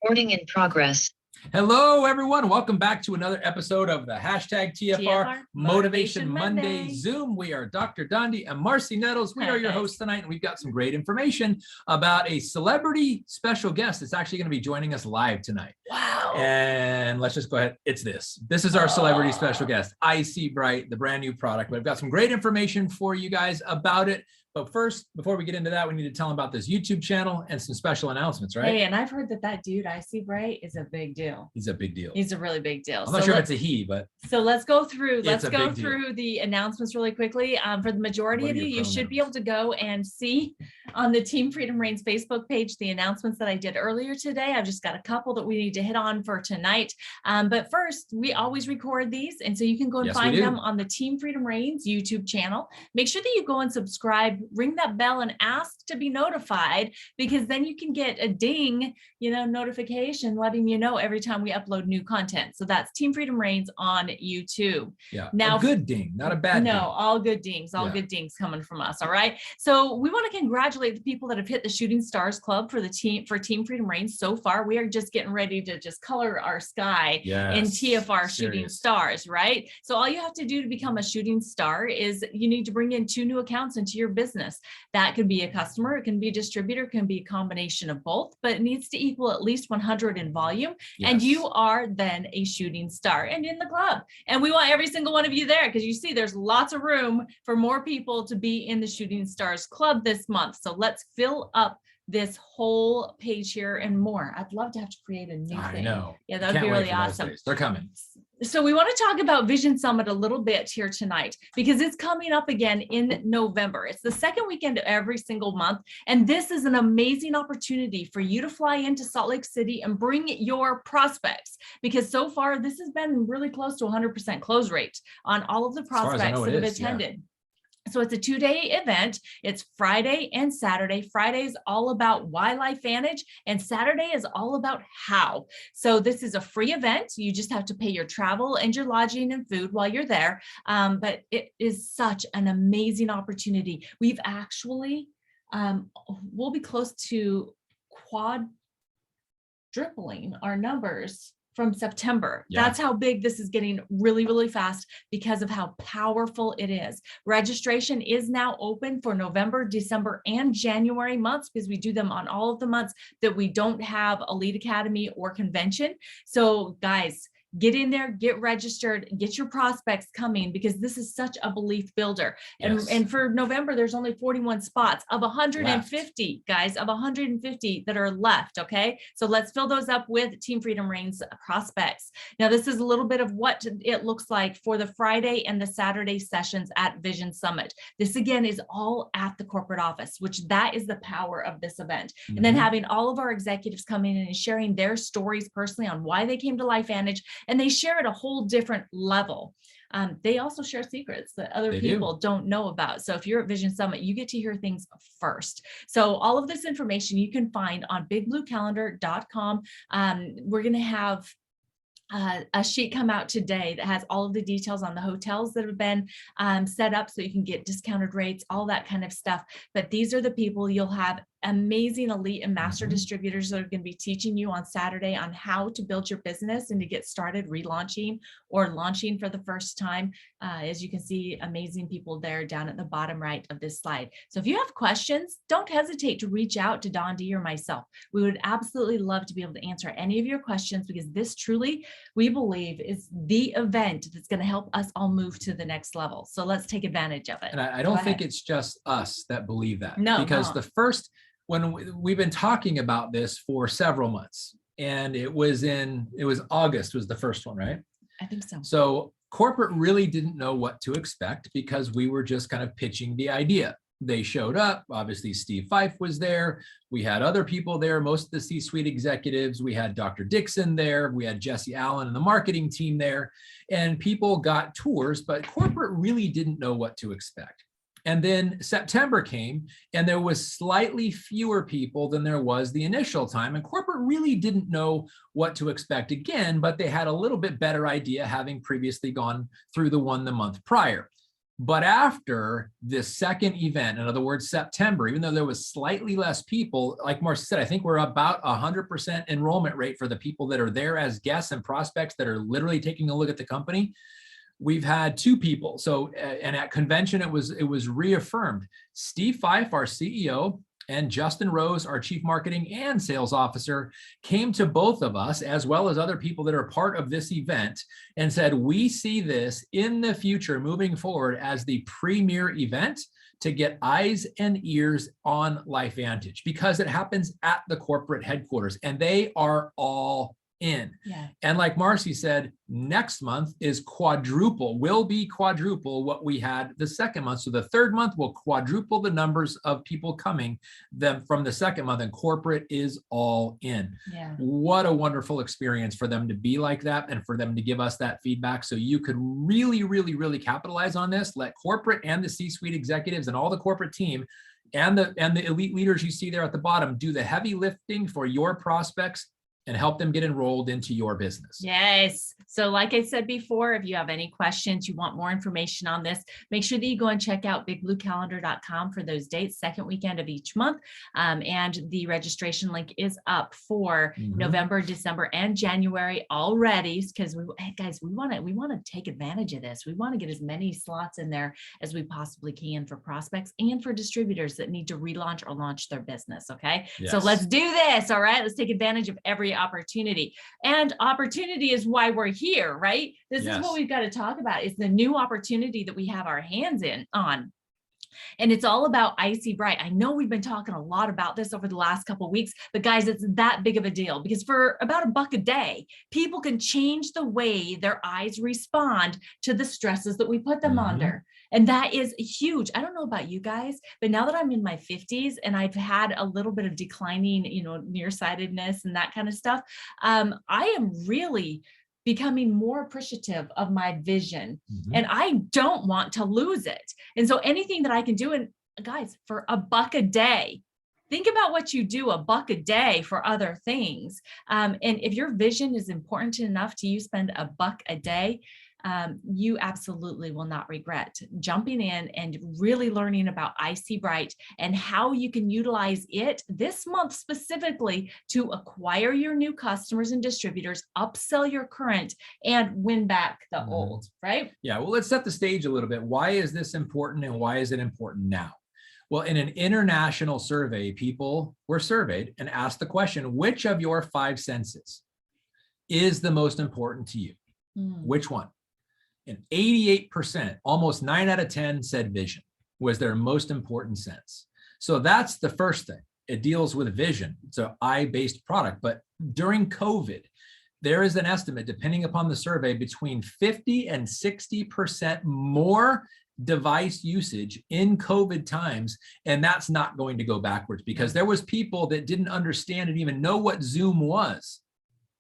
Recording in progress. Hello, everyone. Welcome back to another episode of the hashtag TFR TFR Motivation Monday Zoom. We are Dr. Dondi and Marcy Nettles. We are your hosts tonight, and we've got some great information about a celebrity special guest that's actually going to be joining us live tonight. Wow. And let's just go ahead. It's this. This is our celebrity special guest, I See Bright, the brand new product. But I've got some great information for you guys about it. But first, before we get into that, we need to tell them about this YouTube channel and some special announcements, right? Hey, and I've heard that dude, I See Bright, is a big deal. He's a big deal. He's a really big deal. I'm not sure if it's a he, but. So let's go through deal. the announcements really quickly. For the majority of you should be able to go and see on the Team Freedom Reigns Facebook page the announcements that I did earlier today. I've just got a couple that we need to hit on for tonight. But first, we always record these, and so you can go and find them on the Team Freedom Reigns YouTube channel. Make sure that you go and subscribe, ring that bell, and ask to be notified, because then you can get a ding, notification letting you know every time we upload new content. So that's Team Freedom Reigns on YouTube. Yeah. Now, a good ding, not a bad ding. No, all good dings, good dings coming from us. All right. So we want to congratulate the people that have hit the Shooting Stars Club for Team Freedom Reigns so far. We are just getting ready to just color our sky in TFR Shooting Stars, right? So all you have to do to become a shooting star is you need to bring in 2 new accounts into your business. That could be a customer, it can be a distributor, it can be a combination of both, but it needs to equal at least 100 in volume. And you are then a shooting star and in the club. And we want every single one of you there, because you see there's lots of room for more people to be in the Shooting Stars Club this month. So let's fill up this whole page here and more. I'd love to have to create a new thing. I know. Yeah, that would be really awesome. They're coming. So we want to talk about Vision Summit a little bit here tonight, because it's coming up again in November. It's the second weekend of every single month. And this is an amazing opportunity for you to fly into Salt Lake City and bring your prospects, because so far this has been really close to 100% close rate on all of the prospects that have attended. Yeah. So it's a 2-day event. It's Friday and Saturday. Friday is all about why LifeVantage, and Saturday is all about how. So this is a free event. You just have to pay your travel and your lodging and food while you're there. But it is such an amazing opportunity. We've actually, we'll be close to quadrupling our numbers from September. Yeah. That's how big this is getting, really, really fast, because of how powerful it is. Registration is now open for November, December, and January months, because we do them on all of the months that we don't have Elite Academy or convention. So guys, get in there, get registered, get your prospects coming, because this is such a belief builder. And for November, there's only 41 spots of 150, guys, of 150 that are left. Okay. So let's fill those up with Team Freedom Reigns prospects. Now, this is a little bit of what it looks like for the Friday and the Saturday sessions at Vision Summit. This again is all at the corporate office, which that is the power of this event. Mm-hmm. And then having all of our executives come in and sharing their stories personally on why they came to LifeVantage. And they share at a whole different level. They also share secrets that other people don't know about. So if you're at Vision Summit, you get to hear things first. So all of this information you can find on bigbluecalendar.com. We're going to have a sheet come out today that has all of the details on the hotels that have been set up, so you can get discounted rates, all that kind of stuff. But these are the people you'll have. Amazing elite and master distributors that are going to be teaching you on Saturday on how to build your business and to get started relaunching or launching for the first time. As you can see, amazing people there down at the bottom right of this slide. So if you have questions, don't hesitate to reach out to Dondi or myself. We would absolutely love to be able to answer any of your questions, because this truly, we believe, is the event that's going to help us all move to the next level. So let's take advantage of it. And I don't think it's just us that believe that. No, because the first, when we've been talking about this for several months, and it was August was the first one, right? I think so. So corporate really didn't know what to expect, because we were just kind of pitching the idea. They showed up. Obviously, Steve Fife was there. We had other people there, most of the C-suite executives. We had Dr. Dixon there. We had Jesse Allen and the marketing team there. And people got tours, but corporate really didn't know what to expect. And then September came, and there was slightly fewer people than there was the initial time. And corporate really didn't know what to expect again, but they had a little bit better idea, having previously gone through the month prior. But after this second event, in other words, September, even though there was slightly less people, like Marcia said, I think we're about 100% enrollment rate for the people that are there as guests and prospects that are literally taking a look at the company. We've had 2 people. So, and at convention, it was reaffirmed. Steve Fife, our CEO, and Justin Rose, our chief marketing and sales officer, came to both of us, as well as other people that are part of this event, and said, we see this in the future moving forward as the premier event to get eyes and ears on LifeVantage, because it happens at the corporate headquarters and they are all in. Yeah. And like Marcy said, next month will be quadruple what we had the second month. So the third month will quadruple the numbers of people coming from the second month, and corporate is all in. Yeah. What a wonderful experience for them to be like that and for them to give us that feedback. So you could really, really, really capitalize on this. Let corporate and the C-suite executives and all the corporate team and the elite leaders you see there at the bottom do the heavy lifting for your prospects and help them get enrolled into your business. Yes. So like I said before, if you have any questions, you want more information on this, make sure that you go and check out bigbluecalendar.com for those dates, second weekend of each month. And the registration link is up for November, December, and January already, because guys, we want to take advantage of this. We want to get as many slots in there as we possibly can for prospects and for distributors that need to relaunch or launch their business. Okay. Yes. So let's do this. All right. Let's take advantage of every opportunity, and opportunity is why we're here, right? This is what we've got to talk about, is the new opportunity that we have our hands on. And it's all about IC Bright. I know we've been talking a lot about this over the last couple of weeks, but guys, it's that big of a deal, because for about $1 a day, people can change the way their eyes respond to the stresses that we put them under. And that is huge. I don't know about you guys, but now that I'm in my 50s and I've had a little bit of declining, nearsightedness and that kind of stuff, I am really becoming more appreciative of my vision, and I don't want to lose it. And so anything that I can do, and guys, for $1 a day, think about what you do $1 a day for other things. And if your vision is important enough to you spend $1 a day, you absolutely will not regret jumping in and really learning about IC Bright and how you can utilize it this month specifically to acquire your new customers and distributors, upsell your current, and win back the old, right? Yeah, well, let's set the stage a little bit. Why is this important, and why is it important now? Well, in an international survey, people were surveyed and asked the question, which of your 5 senses is the most important to you? Which one? And 88%, almost 9 out of 10 said vision was their most important sense. So that's the first thing. It deals with vision. It's an eye-based product. But during COVID, there is an estimate, depending upon the survey, between 50 and 60% more device usage in COVID times. And that's not going to go backwards, because there was people that didn't understand and even know what Zoom was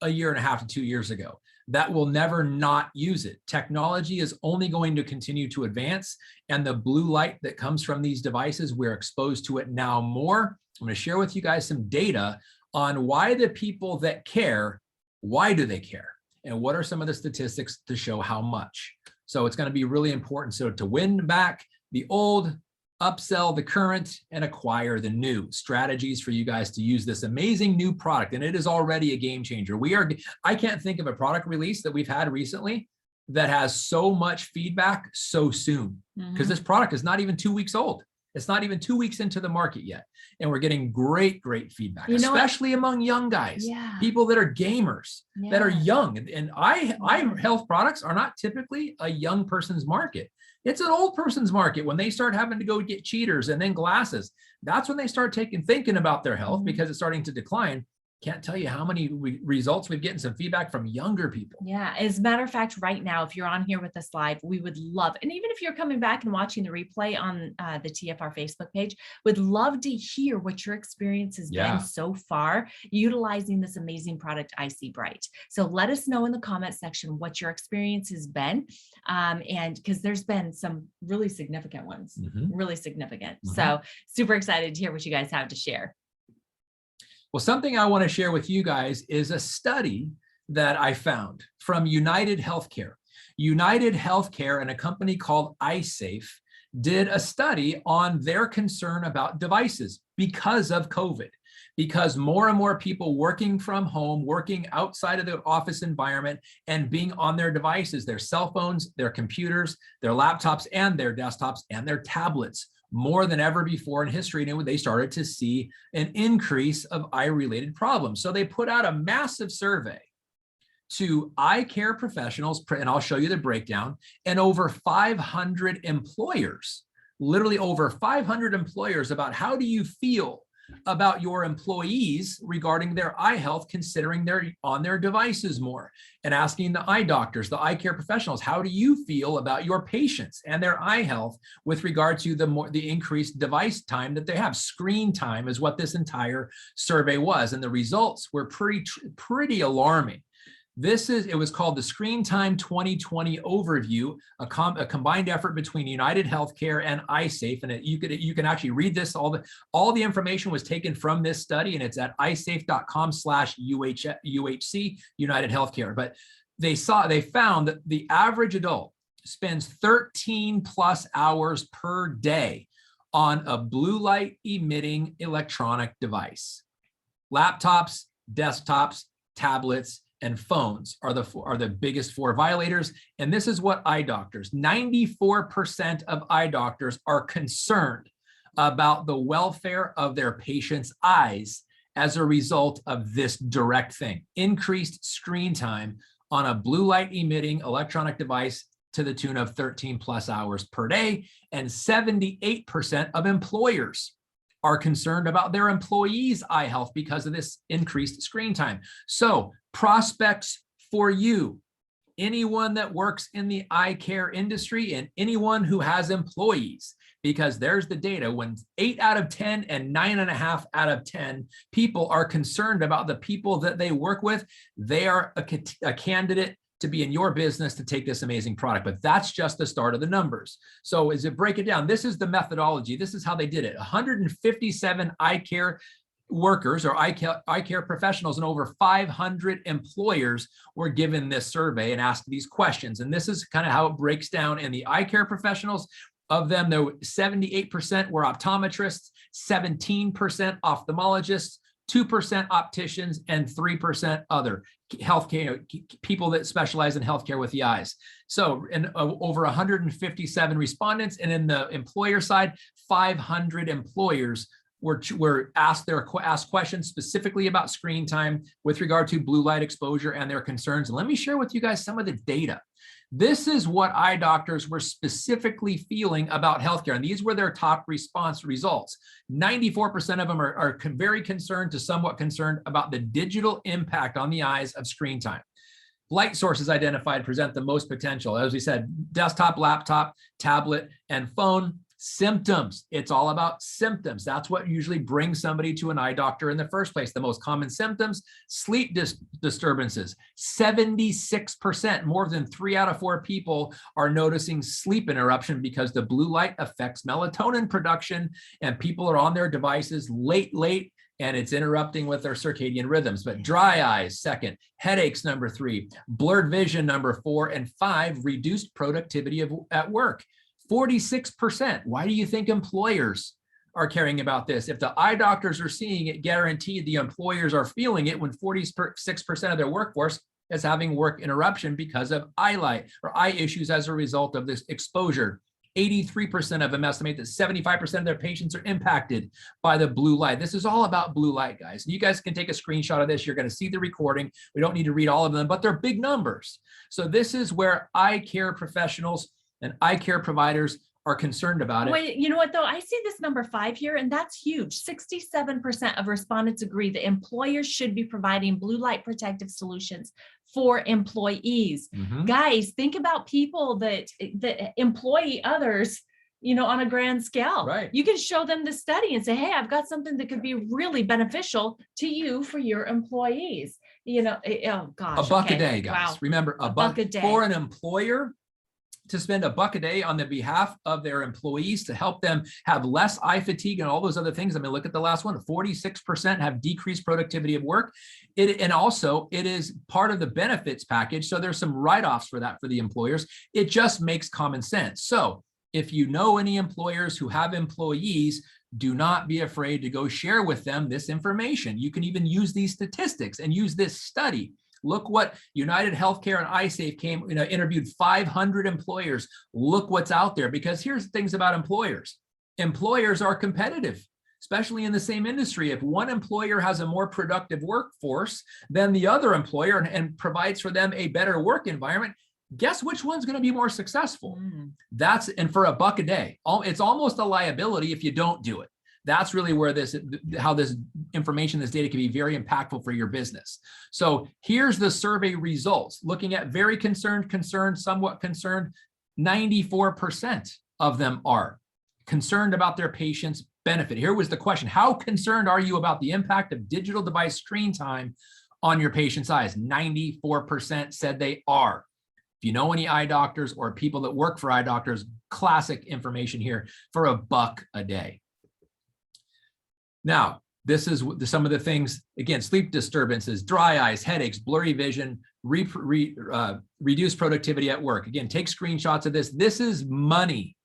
a year and a half to 2 years ago. That will never not use it. Technology is only going to continue to advance, and the blue light that comes from these devices, we're exposed to it now more. I'm going to share with you guys some data on why the people that care, why do they care? And what are some of the statistics to show how much? So it's going to be really important. So to win back the old, upsell the current, and acquire the new strategies for you guys to use this amazing new product. And it is already a game changer. I can't think of a product release that we've had recently that has so much feedback so soon, because this product is not even 2 weeks old. It's not even 2 weeks into the market yet. And we're getting great feedback, especially among young guys, people that are gamers, that are young. And eye health products are not typically a young person's market. It's an old person's market. When they start having to go get cheaters and then glasses, that's when they start thinking about their health, because it's starting to decline. Can't tell you how many results we've gotten some feedback from younger people. Yeah. As a matter of fact, right now, if you're on here with us live, we would love, and even if you're coming back and watching the replay on the TFR Facebook page, would love to hear what your experience has been so far utilizing this amazing product, IC Bright. So let us know in the comment section what your experience has been. And because there's been some really significant ones, really significant. So super excited to hear what you guys have to share. Well, something I want to share with you guys is a study that I found from United Healthcare. United Healthcare and a company called iSafe did a study on their concern about devices because of COVID. Because more and more people working from home, working outside of the office environment and being on their devices, their cell phones, their computers, their laptops, and their desktops, and their tablets, more than ever before in history. And they started to see an increase of eye-related problems. So they put out a massive survey to eye care professionals, and I'll show you the breakdown, and over 500 employers, literally over 500 employers, about how do you feel about your employees regarding their eye health, considering they're on their devices more, and asking the eye doctors, the eye care professionals, how do you feel about your patients and their eye health with regard to the increased device time that they have. Screen time is what this entire survey was, and the results were pretty alarming. It was called the Screen Time 2020 Overview, a combined effort between United Healthcare and iSafe. And you can actually read this. All the information was taken from this study, and it's at iSafe.com/UHC, United Healthcare. But they found that the average adult spends 13 plus hours per day on a blue light emitting electronic device. Laptops, desktops, tablets, and phones are the biggest four violators. And this is what eye doctors, 94% of eye doctors are concerned about the welfare of their patients' eyes as a result of this direct thing: increased screen time on a blue light emitting electronic device to the tune of 13 plus hours per day. And 78% of employers are concerned about their employees' eye health because of this increased screen time. So prospects for you, anyone that works in the eye care industry and anyone who has employees, because there's the data: when 8 out of 10 and 9.5 out of 10 people are concerned about the people that they work with, they are a candidate to be in your business to take this amazing product. But that's just the start of the numbers. So as it break it down, this is the methodology. This is how they did it. 157 eye care workers or eye care professionals and over 500 employers were given this survey and asked these questions. And this is kind of how it breaks down in the eye care professionals. Of them, there were 78% were optometrists, 17% ophthalmologists, 2% opticians, and 3% other healthcare people that specialize in healthcare with the eyes. So, over 157 respondents, and in the employer side, 500 employers were asked questions specifically about screen time with regard to blue light exposure and their concerns. And let me share with you guys some of the data. This is what eye doctors were specifically feeling about healthcare, and these were their top response results. 94% of them are very concerned to somewhat concerned about the digital impact on the eyes of screen time. Light sources identified present the most potential. As we said, desktop, laptop, tablet, and phone. Symptoms. It's all about symptoms. That's what usually brings somebody to an eye doctor in the first place. The most common symptoms: sleep disturbances. 76%, more than 3 out of 4 people are noticing sleep interruption because the blue light affects melatonin production, and people are on their devices late, and it's interrupting with their circadian rhythms. But dry eyes, second. Headaches, number 3. Blurred vision, number 4. And 5, reduced productivity at work. 46%. Why do you think employers are caring about this? If the eye doctors are seeing it, guaranteed the employers are feeling it when 46% of their workforce is having work interruption because of eye issues as a result of this exposure. 83% of them estimate that 75% of their patients are impacted by the blue light. This is all about blue light, guys. And you guys can take a screenshot of this. You're going to see the recording. We don't need to read all of them, but they're big numbers. So this is where eye care professionals and eye care providers are concerned about it. Wait, you know what though? I see this number 5 here, and that's huge. 67% of respondents agree that employers should be providing blue light protective solutions for employees. Guys, think about people that employ others, on a grand scale. Right. You can show them the study and say, hey, I've got something that could be really beneficial to you for your employees. Oh gosh. $1 a day, guys. Wow. Remember, a buck a day for an employer to spend $1 a day on the behalf of their employees to help them have less eye fatigue and all those other things. I mean, look at the last one. 46% have decreased productivity of work. And also it is part of the benefits package. So there's some write-offs for that for the employers. It just makes common sense. So If you know any employers who have employees, do not be afraid to go share with them this information. You can even use these statistics and use this study. Look what United Healthcare and iSafe interviewed 500 employers. Look what's out there, because here's things about employers. Employers are competitive, especially in the same industry. If one employer has a more productive workforce than the other employer and provides for them a better work environment, guess which one's going to be more successful? And for $1 a day, it's almost a liability if you don't do it. That's really where how this information, this data can be very impactful for your business. So here's the survey results. Looking at very concerned, somewhat concerned, 94% of them are concerned about their patients' benefit. Here was the question: how concerned are you about the impact of digital device screen time on your patient's eyes? 94% said they are. If you know any eye doctors or people that work for eye doctors, classic information here for $1 a day. Now, this is some of the things, again, sleep disturbances, dry eyes, headaches, blurry vision, reduced productivity at work. Again, take screenshots of this. This is money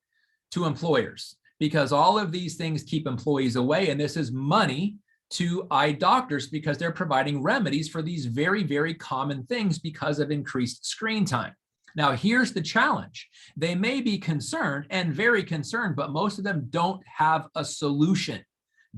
to employers, because all of these things keep employees away. And this is money to eye doctors because they're providing remedies for these very, very common things because of increased screen time. Now, here's the challenge. They may be concerned and very concerned, but most of them don't have a solution.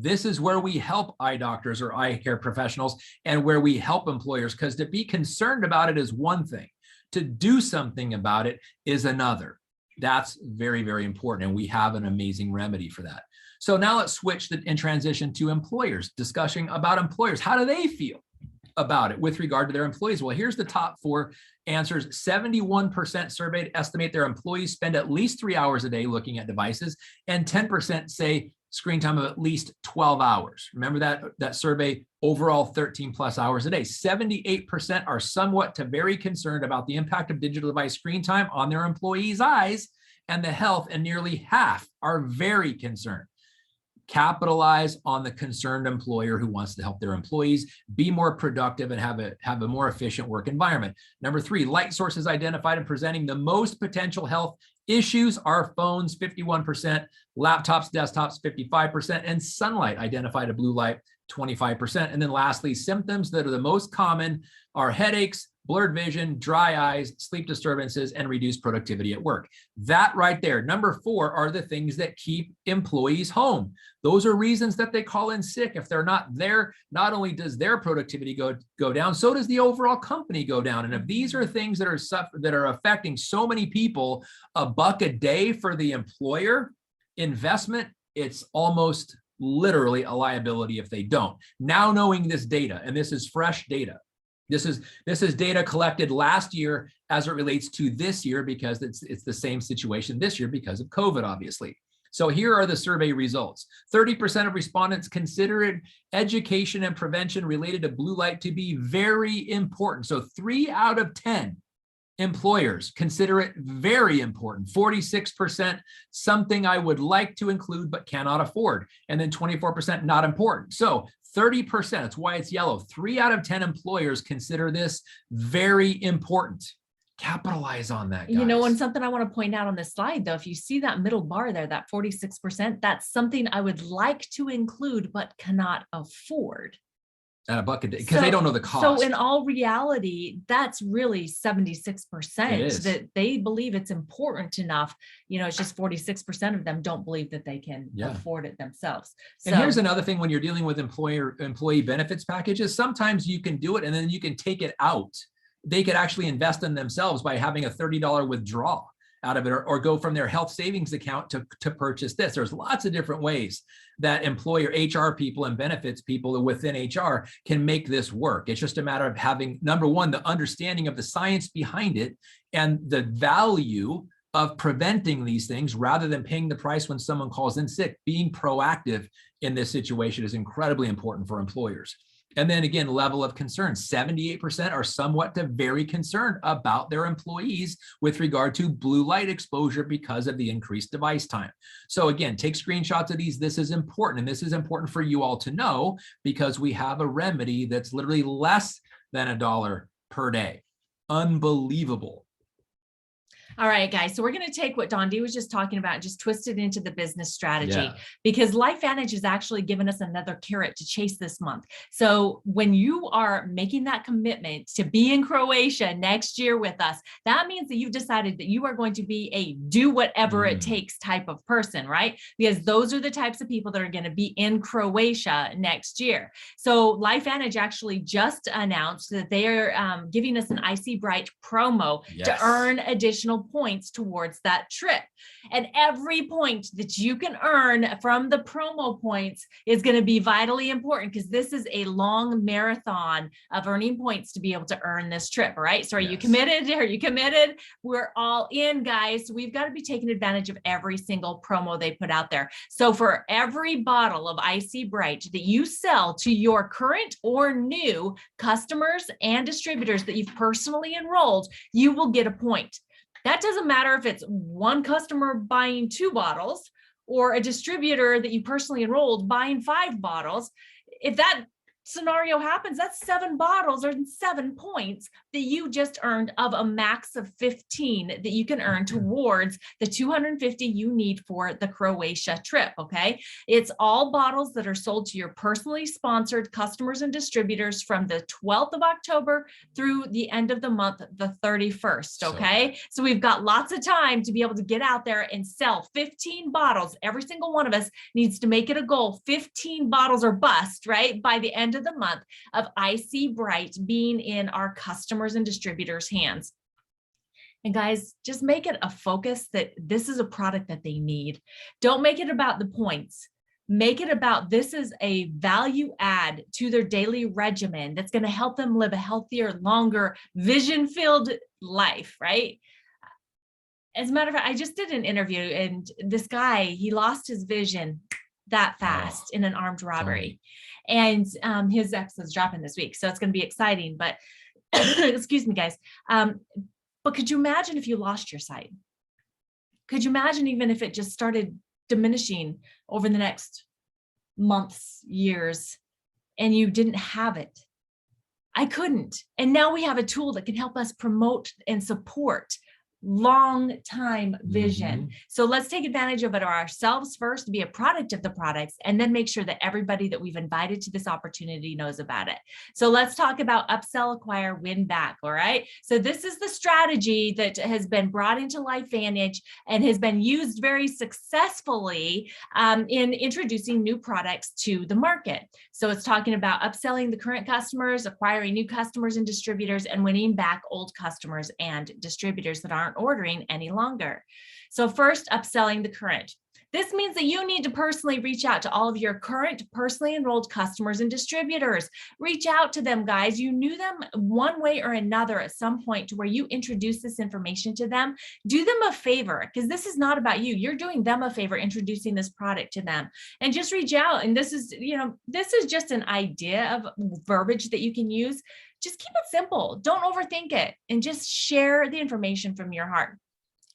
This is where we help eye doctors or eye care professionals, and where we help employers, because to be concerned about it is one thing. To do something about it is another. That's very, very important. And we have an amazing remedy for that. So now let's switch and transition to employers, discussing about employers. How do they feel about it with regard to their employees? Well, here's the top 4 answers. 71% surveyed estimate their employees spend at least 3 hours a day looking at devices, and 10% say screen time of at least 12 hours. Remember that survey, overall 13 plus hours a day. 78% are somewhat to very concerned about the impact of digital device screen time on their employees' eyes and the health, and nearly half are very concerned. Capitalize on the concerned employer who wants to help their employees be more productive and have a more efficient work environment. Number 3, light sources identified in presenting the most potential health issues are phones, 51%, laptops, desktops, 55%, and sunlight identified a blue light, 25%. And then lastly, symptoms that are the most common are headaches, blurred vision, dry eyes, sleep disturbances, and reduced productivity at work. That right there, number 4, are the things that keep employees home. Those are reasons that they call in sick. If they're not there, not only does their productivity go down, so does the overall company go down. And if these are things that are affecting so many people, $1 a day for the employer investment, it's almost literally a liability if they don't. Now, knowing this data, and this is fresh data, this is data collected last year as it relates to this year, because it's the same situation this year because of COVID, obviously. So here are the survey results. 30% of respondents considered education and prevention related to blue light to be very important. So 3 out of 10 employers consider it very important. 46% something I would like to include but cannot afford. And then 24% not important. So 30%, that's why it's yellow. 3 out of 10 employers consider this very important. Capitalize on that, guys. You know, and something I want to point out on this slide, though, if you see that middle bar there, that 46%, that's something I would like to include but cannot afford. At $1 a day, because they don't know the cost. So in all reality, that's really 76% that they believe it's important enough. You know, it's just 46% of them don't believe that they can afford it themselves. And here's another thing: when you're dealing with employee benefits packages, sometimes you can do it and then you can take it out. They could actually invest in themselves by having a $30 withdrawal out of it, or go from their health savings account to purchase this. There's lots of different ways that employer HR people and benefits people within HR can make this work. It's just a matter of having, number 1, the understanding of the science behind it and the value of preventing these things rather than paying the price when someone calls in sick. Being proactive in this situation is incredibly important for employers. And then again, level of concern, 78% are somewhat to very concerned about their employees with regard to blue light exposure because of the increased device time. So again, take screenshots of these. This is important. And this is important for you all to know, because we have a remedy that's literally less than $1 per day. Unbelievable. All right, guys. So we're going to take what Don D was just talking about and just twist it into the business strategy, Yeah. because LifeVantage has actually given us another carrot to chase this month. So when you are making that commitment to be in Croatia next year with us, that means that you've decided that you are going to be a do whatever it takes type of person, right? Because those are the types of people that are going to be in Croatia next year. So LifeVantage actually just announced that they are giving us an IC Bright promo to earn additional points towards that trip. And every point that you can earn from the promo points is going to be vitally important, because this is a long marathon of earning points to be able to earn this trip. All right. So are you committed? Are you committed? We're all in, guys. So we've got to be taking advantage of every single promo they put out there. So for every bottle of IC Bright that you sell to your current or new customers and distributors that you've personally enrolled, you will get a point. That doesn't matter if it's one customer buying 2 bottles or a distributor that you personally enrolled buying 5 bottles. If that scenario happens, that's 7 bottles or 7 points that you just earned of a max of 15 that you can earn towards the 250 you need for the Croatia trip. Okay. It's all bottles that are sold to your personally sponsored customers and distributors from the 12th of October through the end of the month, the 31st. Okay. So we've got lots of time to be able to get out there and sell 15 bottles. Every single one of us needs to make it a goal, 15 bottles or bust, right? By the end of the month of IC Bright being in our customers and distributors' hands. And guys, just make it a focus that this is a product that they need. Don't make it about the points. Make it about this is a value add to their daily regimen that's going to help them live a healthier, longer, vision-filled life, right? As a matter of fact, I just did an interview, and this guy, he lost his vision that fast in an armed robbery. And his ex is dropping this week, so it's going to be exciting. But excuse me, guys. But could you imagine if you lost your sight? Could you imagine even if it just started diminishing over the next months, years, and you didn't have it? I couldn't. And now we have a tool that can help us promote and support long time vision. So let's take advantage of it ourselves first, to be a product of the products, and then make sure that everybody that we've invited to this opportunity knows about it. So let's talk about upsell, acquire, win back. All right. So this is the strategy that has been brought into LifeVantage and has been used very successfully in introducing new products to the market. So it's talking about upselling the current customers, acquiring new customers and distributors, and winning back old customers and distributors that aren't ordering any longer. So first, upselling the current. This means that you need to personally reach out to all of your current personally enrolled customers and distributors. Reach out to them, guys. You knew them one way or another at some point to where you introduce this information to them. Do them a favor, because this is not about you. You're doing them a favor introducing this product to them. And just reach out. And this is, this is just an idea of verbiage that you can use. Just keep it simple. Don't overthink it, and just share the information from your heart.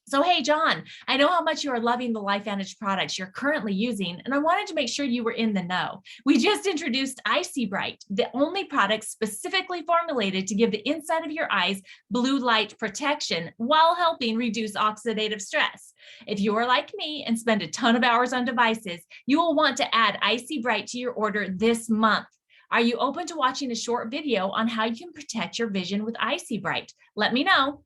So, hey, John, I know how much you are loving the LifeVantage products you're currently using, and I wanted to make sure you were in the know. We just introduced IC Bright, the only product specifically formulated to give the inside of your eyes blue light protection while helping reduce oxidative stress. If you are like me and spend a ton of hours on devices, you will want to add IC Bright to your order this month. Are you open to watching a short video on how you can protect your vision with IC Bright? Let me know.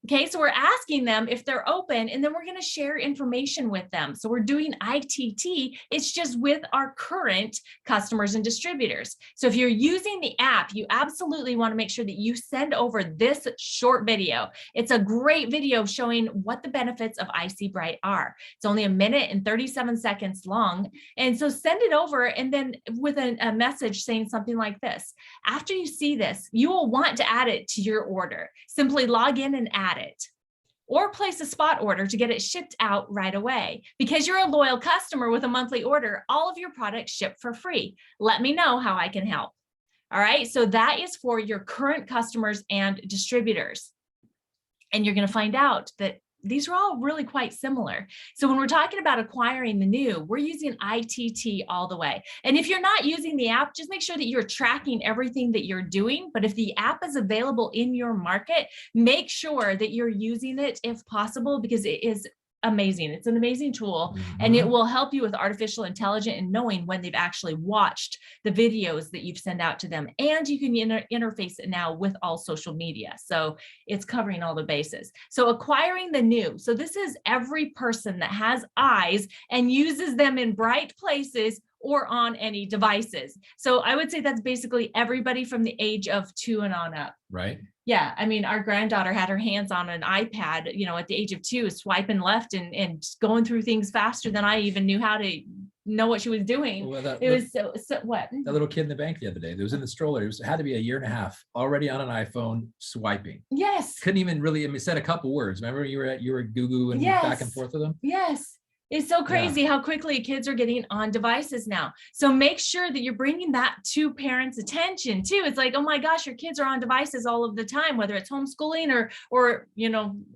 Okay, so we're asking them if they're open, and then we're going to share information with them. So we're doing ITT. It's just with our current customers and distributors. So if you're using the app, you absolutely want to make sure that you send over this short video. It's a great video showing what the benefits of IC Bright are. It's only 1 minute and 37 seconds long. And so send it over, and then with a message saying something like this. After you see this, you will want to add it to your order. Simply log in and add it, or place a spot order to get it shipped out right away. Because you're a loyal customer with a monthly order, all of your products ship for free. Let me know how I can help. All right, so that is for your current customers and distributors. And you're going to find out that these are all really quite similar. So when we're talking about acquiring the new, we're using ITT all the way. And if you're not using the app, just make sure that you're tracking everything that you're doing. But if the app is available in your market, make sure that you're using it if possible, because it is amazing. It's an amazing tool, and it will help you with artificial intelligence and knowing when they've actually watched the videos that you've sent out to them. And you can interface it now with all social media. So it's covering all the bases. So acquiring the new. So this is every person that has eyes and uses them in bright places or on any devices. So I would say that's basically everybody from the age of 2 and on up. Right. Yeah, I mean, our granddaughter had her hands on an iPad, at the age of 2, swiping left and going through things faster than I even knew how to know what she was doing. Well, It was so what? that little kid in the bank the other day, that was in the stroller. It had to be a year and a half, already on an iPhone swiping. Yes. Couldn't even really, said a couple words. Remember you were Goo and back and forth with them? Yes. It's so crazy how quickly kids are getting on devices now. So make sure that you're bringing that to parents' attention too. It's like, oh my gosh, your kids are on devices all of the time, whether it's homeschooling or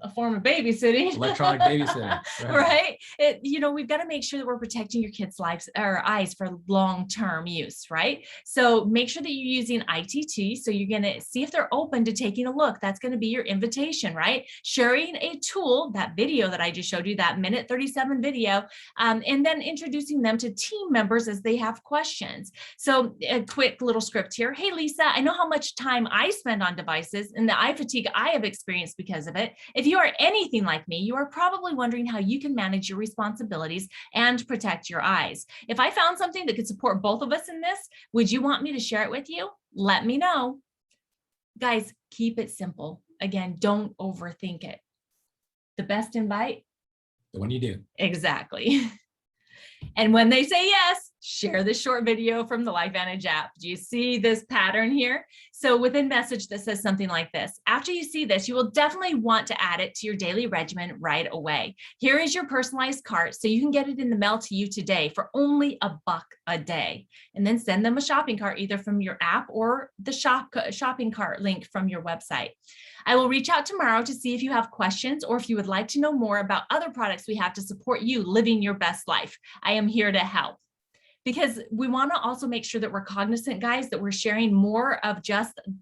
a form of babysitting. Electronic babysitting. Right? We've got to make sure that we're protecting your kids' lives or eyes for long-term use, right? So make sure that you're using ITT. So you're going to see if they're open to taking a look. That's going to be your invitation, right? Sharing a tool, that video that I just showed you, that minute 37 video, and then introducing them to team members as they have questions. So a quick little script here. Hey, Lisa, I know how much time I spend on devices and the eye fatigue I have experienced because of it. If you are anything like me, you are probably wondering how you can manage your responsibilities and protect your eyes. If I found something that could support both of us in this, would you want me to share it with you? Let me know. Guys, keep it simple. Again, don't overthink it. The best invite? The one you do. Exactly. And when they say yes, share this short video from the LifeVantage app. Do you see this pattern here? So within message that says something like this, after you see this, you will definitely want to add it to your daily regimen right away. Here is your personalized cart, so you can get it in the mail to you today for only $1 a day. And then send them a shopping cart, either from your app or the shopping cart link from your website. I will reach out tomorrow to see if you have questions or if you would like to know more about other products we have to support you living your best life. I am here to help. Because we want to also make sure that we're cognizant, guys, that we're sharing more of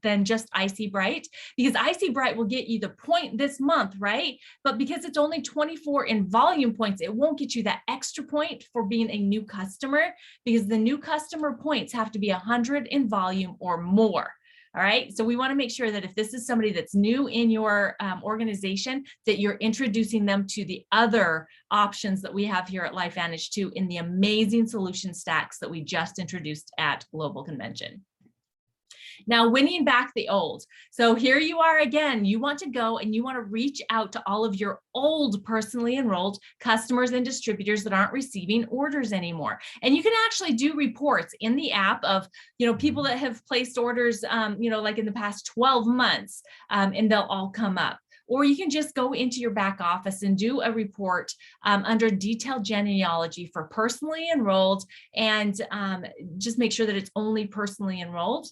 than just IC Bright, because IC Bright will get you the point this month, right? But because it's only 24 in volume points, it won't get you that extra point for being a new customer, because the new customer points have to be 100 in volume or more. All right. So we want to make sure that if this is somebody that's new in your organization, that you're introducing them to the other options that we have here at LifeVantage 2 in the amazing solution stacks that we just introduced at Global Convention. Now, winning back the old. So here you are again. You want to go and you want to reach out to all of your old personally enrolled customers and distributors that aren't receiving orders anymore. And you can actually do reports in the app of, people that have placed orders, like in the past 12 months, and they'll all come up. Or you can just go into your back office and do a report under detailed genealogy for personally enrolled, and just make sure that it's only personally enrolled.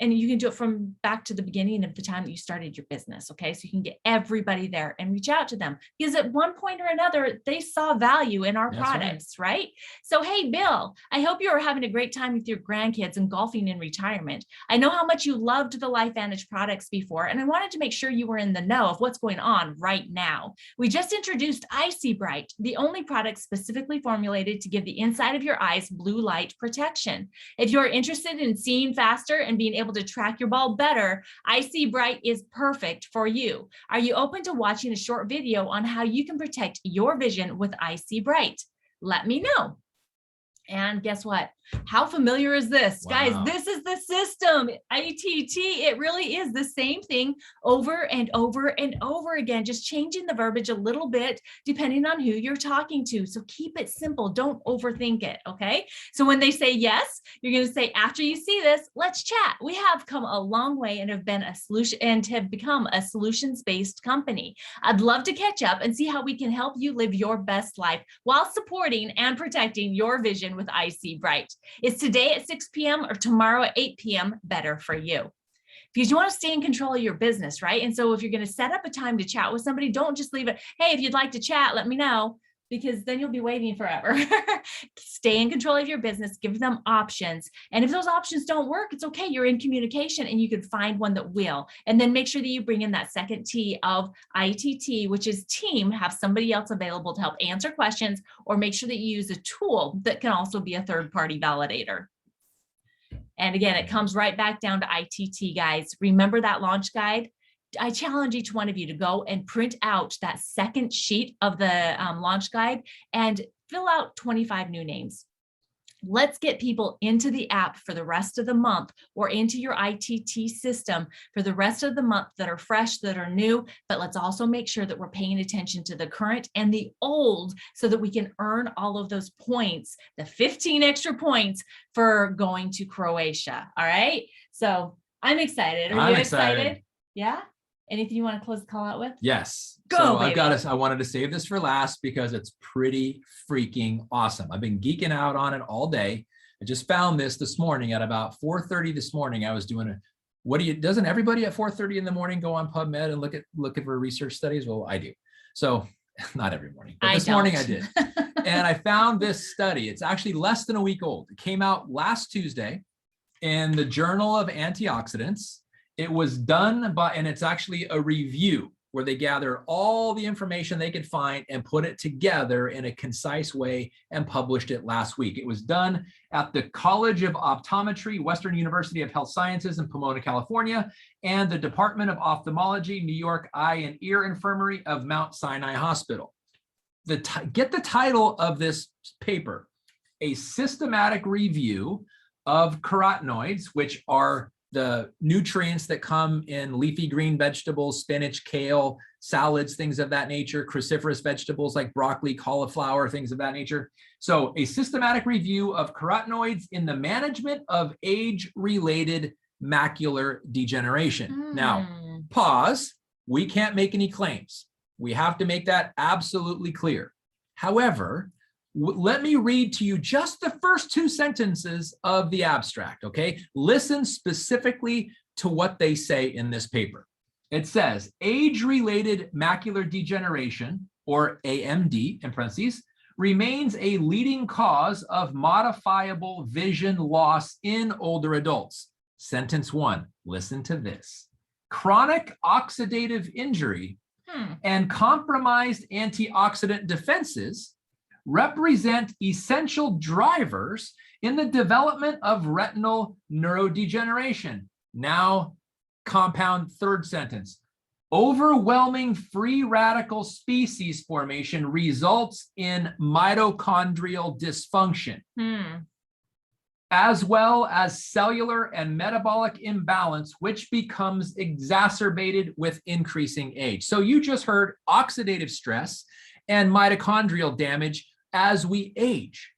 And you can do it from back to the beginning of the time that you started your business. Okay. So you can get everybody there and reach out to them, because at one point or another, they saw value in our products, right? So, hey, Bill, I hope you are having a great time with your grandkids and golfing in retirement. I know how much you loved the LifeVantage products before, and I wanted to make sure you were in the know of what's going on right now. We just introduced IC Bright, the only product specifically formulated to give the inside of your eyes blue light protection. If you're interested in seeing faster and being able to track your ball better, IC Bright is perfect for you. Are you open to watching a short video on how you can protect your vision with IC Bright? Let me know. And guess what? How familiar is this? Wow. Guys, this is the system, ITT. It really is the same thing over and over and over again, just changing the verbiage a little bit depending on who you're talking to. So keep it simple. Don't overthink it, okay? So when they say yes, you're going to say, after you see this, let's chat. We have come a long way and have become a solutions-based company. I'd love to catch up and see how we can help you live your best life while supporting and protecting your vision with IC Bright. Is today at 6 p.m. or tomorrow at 8 p.m. better for you? because you want to stay in control of your business, right? And so if you're going to set up a time to chat with somebody, don't just leave it, hey, if you'd like to chat, let me know, because then you'll be waiting forever. Stay in control of your business, give them options. And if those options don't work, it's okay. You're in communication and you can find one that will. And then make sure that you bring in that second T of ITT, which is team, have somebody else available to help answer questions, or make sure that you use a tool that can also be a third-party validator. And again, it comes right back down to ITT, guys. Remember that launch guide? I challenge each one of you to go and print out that second sheet of the launch guide and fill out 25 new names. Let's get people into the app for the rest of the month, or into your ITT system for the rest of the month, that are fresh, that are new, but let's also make sure that we're paying attention to the current and the old, so that we can earn all of those points, the 15 extra points for going to Croatia. All right. So I'm excited. Are you excited? Yeah. Anything you want to close the call out with? Yes. Go, so baby. I wanted to save this for last because it's pretty freaking awesome. I've been geeking out on it all day. I just found this morning at about 4:30 this morning. I was doing doesn't everybody at 4:30 in the morning go on PubMed and look at for research studies? Well, I do. So not every morning, but this morning I did. And I found this study. It's actually less than a week old. It came out last Tuesday in the Journal of Antioxidants. It was done and it's actually a review where they gather all the information they could find and put it together in a concise way and published it last week. It was done at the College of Optometry, Western University of Health Sciences in Pomona, California, and the Department of Ophthalmology, New York Eye and Ear Infirmary of Mount Sinai Hospital. Get the title of this paper: A Systematic Review of Carotenoids, which are the nutrients that come in leafy green vegetables, spinach, kale, salads, things of that nature, cruciferous vegetables like broccoli, cauliflower, things of that nature. So a systematic review of carotenoids in the management of age-related macular degeneration. Now, pause. We can't make any claims. We have to make that absolutely clear. However, let me read to you just the first two sentences of the abstract, okay? Listen specifically to what they say in this paper. It says, age-related macular degeneration, or AMD in parentheses, remains a leading cause of modifiable vision loss in older adults. Sentence one, listen to this. Chronic oxidative injury and compromised antioxidant defenses represent essential drivers in the development of retinal neurodegeneration. Now, compound third sentence. Overwhelming free radical species formation results in mitochondrial dysfunction, as well as cellular and metabolic imbalance, which becomes exacerbated with increasing age. So you just heard oxidative stress and mitochondrial damage as we age.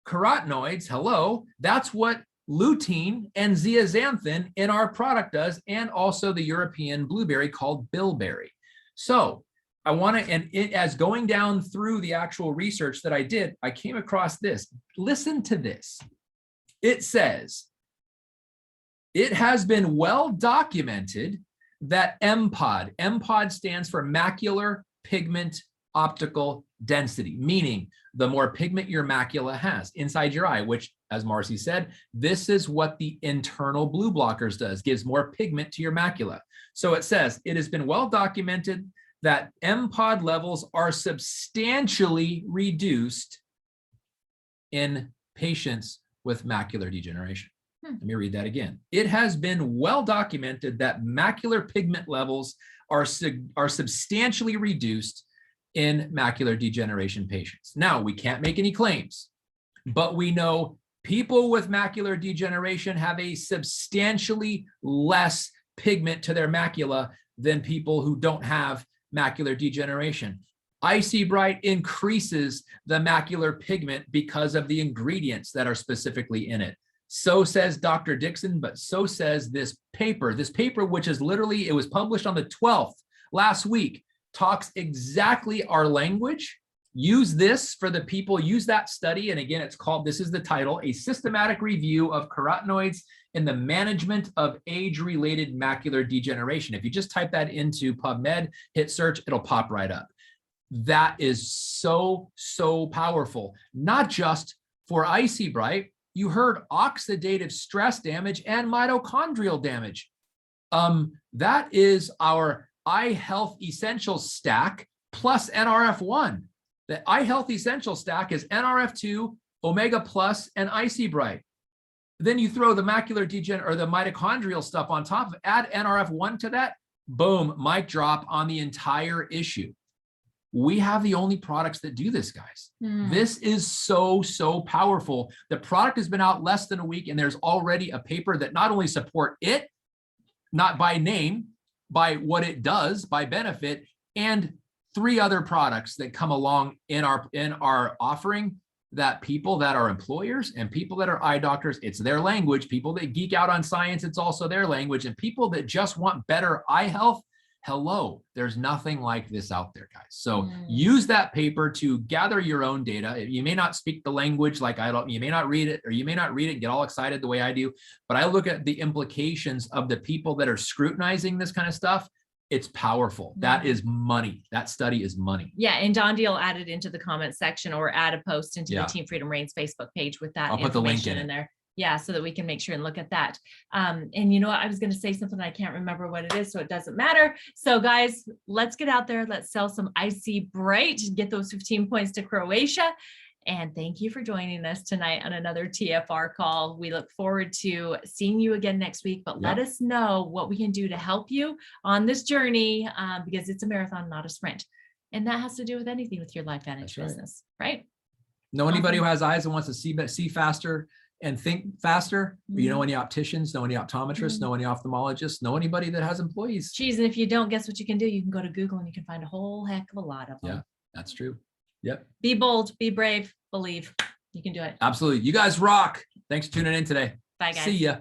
Carotenoids, hello, that's what lutein and zeaxanthin in our product does, and also the European blueberry called bilberry. So I want to, and as going down through the actual research that I did, I came across this. Listen to this. It says, it has been well documented that MPOD stands for macular pigment optical density, meaning the more pigment your macula has inside your eye, which, as Marcy said, this is what the internal blue blockers does, gives more pigment to your macula. So it says, it has been well documented that MPOD levels are substantially reduced in patients with macular degeneration. Let me read that again. It has been well documented that macular pigment levels are substantially reduced in macular degeneration patients. Now, we can't make any claims, but we know people with macular degeneration have a substantially less pigment to their macula than people who don't have macular degeneration. Icy Bright increases the macular pigment because of the ingredients that are specifically in it. So says Dr. Dixon, but so says this paper. This paper, which is literally, it was published on the 12th last week, talks exactly our language. Use this for the people, use that study. And again, it's called, this is the title, A Systematic Review of Carotenoids in the management of age-related macular degeneration. If you just type that into PubMed, hit search, it'll pop right up. That is so, so powerful, not just for icy bright. You heard oxidative stress damage and mitochondrial damage. That is our Eye Health Essentials stack plus NRF1. The Eye Health Essentials stack is NRF2, Omega Plus, and Icy Bright. Then you throw the macular degeneration or the mitochondrial stuff on top, add NRF1 to that, boom, mic drop on the entire issue. We have the only products that do this, guys. This is so, so powerful. The product has been out less than a week, and there's already a paper that not only support it, not by name, by what it does, by benefit, and 3 other products that come along in our offering that people that are employers and people that are eye doctors, it's their language. People that geek out on science, it's also their language. And people that just want better eye health, hello, there's nothing like this out there, guys. So use that paper to gather your own data. You may not speak the language like I don't, you may not read it, or you may not read it and get all excited the way I do, but I look at the implications of the people that are scrutinizing this kind of stuff. It's powerful. That is money. That study is money. Yeah. And Don Deal added into the comment section or add a post into the Team Freedom Reigns Facebook page with that I'll put the link in there. Yeah, so that we can make sure and look at that. And you know what? I was going to say something, I can't remember what it is, so it doesn't matter. So guys, let's get out there. Let's sell some Icy Bright, get those 15 points to Croatia. And thank you for joining us tonight on another TFR call. We look forward to seeing you again next week, but let us know what we can do to help you on this journey, because it's a marathon, not a sprint. And that has to do with anything with your LifeVantage business, right? Know anybody who has eyes and wants to see faster and think faster? You know any opticians, know any optometrists, know any ophthalmologists, know anybody that has employees? Geez, and if you don't, guess what you can do? You can go to Google and you can find a whole heck of a lot of them. Yeah, that's true. Yep. Be bold, be brave, believe. You can do it. Absolutely. You guys rock. Thanks for tuning in today. Bye, guys. See ya.